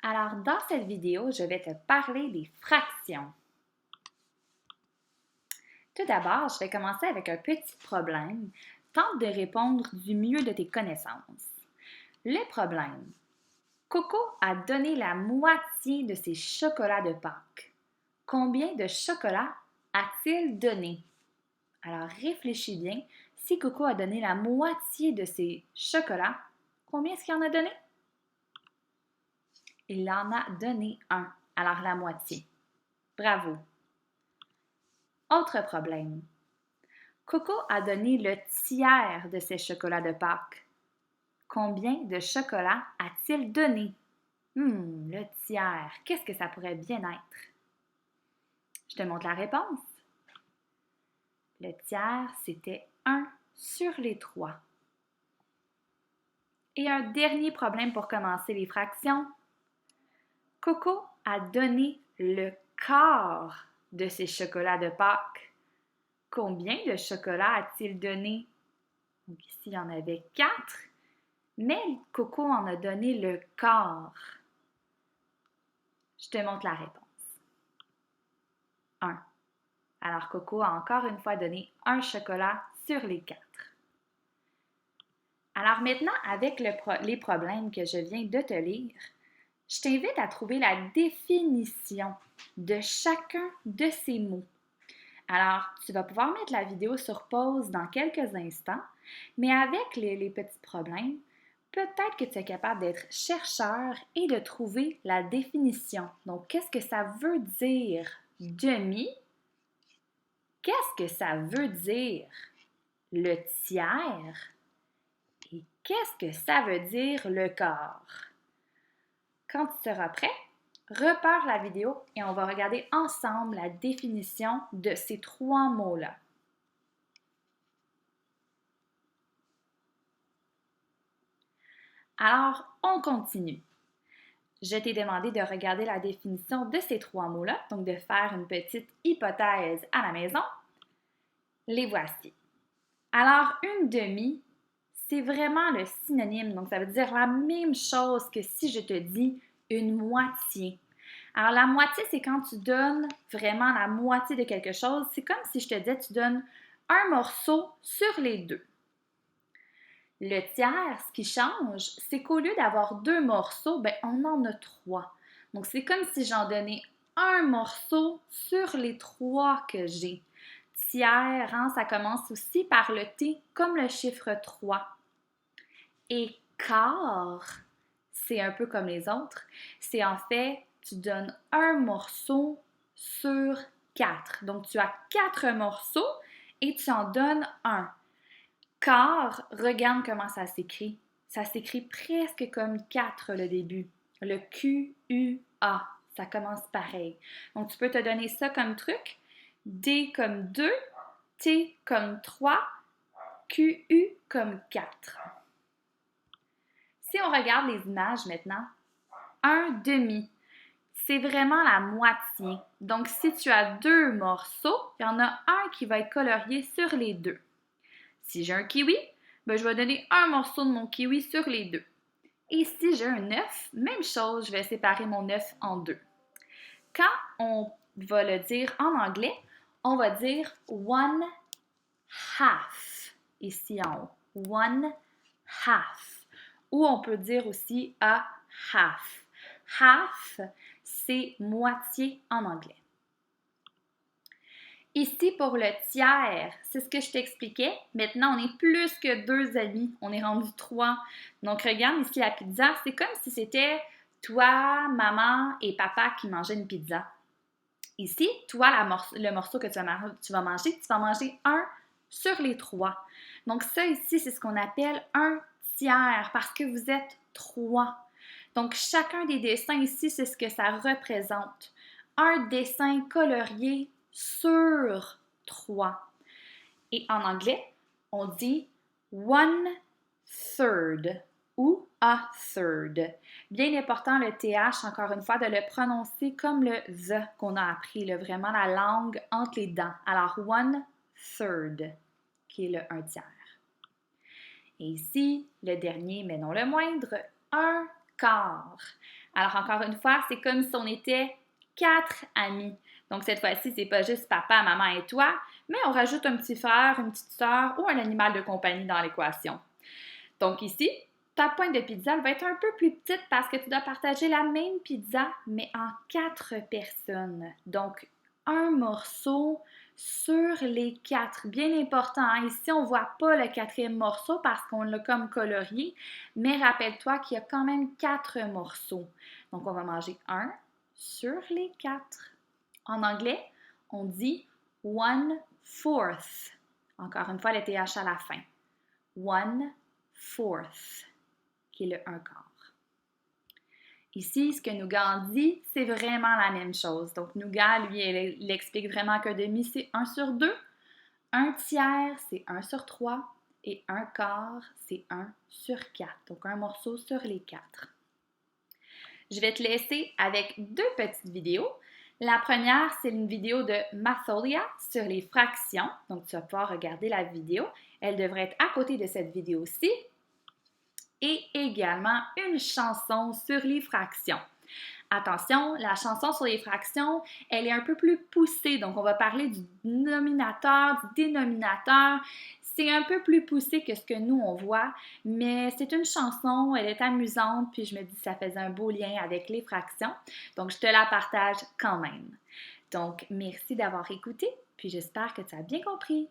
Alors, dans cette vidéo, je vais te parler des fractions. Tout d'abord, je vais commencer avec un petit problème. Tente de répondre du mieux de tes connaissances. Le problème. Coco a donné la moitié de ses chocolats de Pâques. Combien de chocolats a-t-il donné? Alors, réfléchis bien. Si Coco a donné la moitié de ses chocolats, combien est-ce qu'il en a donné? Il en a donné un, alors la moitié. Bravo! Autre problème. Coco a donné le tiers de ses chocolats de Pâques. Combien de chocolats a-t-il donné? Le tiers, qu'est-ce que ça pourrait bien être? Je te montre la réponse. Le tiers, c'était 1 sur les 3. Et un dernier problème pour commencer les fractions. Coco a donné le quart de ses chocolats de Pâques. Combien de chocolats a-t-il donné? Donc ici, il y en avait 4, mais Coco en a donné le quart. Je te montre la réponse. 1. Alors, Coco a encore une fois donné un chocolat sur les 4. Alors maintenant, avec les problèmes que je viens de te lire, je t'invite à trouver la définition de chacun de ces mots. Alors, tu vas pouvoir mettre la vidéo sur pause dans quelques instants, mais avec les petits problèmes, peut-être que tu es capable d'être chercheur et de trouver la définition. Donc, qu'est-ce que ça veut dire demi? Qu'est-ce que ça veut dire le tiers? Et qu'est-ce que ça veut dire le quart? Quand tu seras prêt, repars la vidéo et on va regarder ensemble la définition de ces 3 mots-là. Alors, on continue. Je t'ai demandé de regarder la définition de ces 3 mots-là, donc de faire une petite hypothèse à la maison. Les voici. Alors, une demi, c'est vraiment le synonyme, donc ça veut dire la même chose que si je te dis une moitié. Alors, la moitié, c'est quand tu donnes vraiment la moitié de quelque chose. C'est comme si je te disais, tu donnes un morceau sur les 2. Le tiers, ce qui change, c'est qu'au lieu d'avoir 2 morceaux, on en a 3. Donc, c'est comme si j'en donnais un morceau sur les 3 que j'ai. Tiers, ça commence aussi par le T comme le chiffre 3. Et quart, c'est un peu comme les autres. C'est en fait, tu donnes un morceau sur 4. Donc, tu as 4 morceaux et tu en donnes un. Quart, regarde comment ça s'écrit. Ça s'écrit presque comme 4 le début. Le Q-U-A. Ça commence pareil. Donc, tu peux te donner ça comme truc. D comme 2, T comme 3, Q-U comme 4. Si on regarde les images maintenant, un demi, c'est vraiment la moitié. Donc, si tu as 2 morceaux, il y en a un qui va être colorié sur les 2. Si j'ai un kiwi, je vais donner un morceau de mon kiwi sur les 2. Et si j'ai un œuf, même chose, je vais séparer mon œuf en 2. Quand on va le dire en anglais, on va dire one half, ici en haut. One half. Ou on peut dire aussi a half. Half, c'est moitié en anglais. Ici, pour le tiers, c'est ce que je t'expliquais. Maintenant, on est plus que 2 amis. On est rendu 3. Donc, regarde ici la pizza. C'est comme si c'était toi, maman et papa qui mangeaient une pizza. Ici, toi, le morceau que tu vas manger un sur les 3. Donc, ça ici, c'est ce qu'on appelle un tiers parce que vous êtes 3. Donc, chacun des dessins ici, c'est ce que ça représente. Un dessin colorié sur 3. Et en anglais, on dit one third ou a third. Bien important le TH, encore une fois, de le prononcer comme le the qu'on a appris, vraiment la langue entre les dents. Alors, one third, qui est le 1 tiers. Et ici, le dernier, mais non le moindre, un quart. Alors, encore une fois, c'est comme si on était 4 amis. Donc, cette fois-ci, c'est pas juste papa, maman et toi, mais on rajoute un petit frère, une petite sœur ou un animal de compagnie dans l'équation. Donc ici, ta pointe de pizza elle va être un peu plus petite parce que tu dois partager la même pizza, mais en 4 personnes. Donc, un morceau sur les 4. Bien important, hein? Ici, on ne voit pas le 4e morceau parce qu'on l'a comme colorié, mais rappelle-toi qu'il y a quand même 4 morceaux. Donc, on va manger un sur les 4. En anglais, on dit 1/4. Encore une fois, le TH à la fin. 1/4, qui est le 1 quart. Ici, ce que Nougat dit, c'est vraiment la même chose. Donc, Nougat, lui, il explique vraiment qu'un demi, c'est 1 sur 2. Un tiers, c'est 1 sur 3. Et un quart, c'est 1 sur 4. Donc, un morceau sur les 4. Je vais te laisser avec 2 petites vidéos. La première, c'est une vidéo de Matholia sur les fractions. Donc, tu vas pouvoir regarder la vidéo. Elle devrait être à côté de cette vidéo-ci. Et également une chanson sur les fractions. Attention, la chanson sur les fractions, elle est un peu plus poussée. Donc, on va parler du nominateur, du dénominateur. C'est un peu plus poussé que ce que nous, on voit, mais c'est une chanson, elle est amusante, puis je me dis que ça faisait un beau lien avec les fractions. Donc, je te la partage quand même. Donc, merci d'avoir écouté, puis j'espère que tu as bien compris.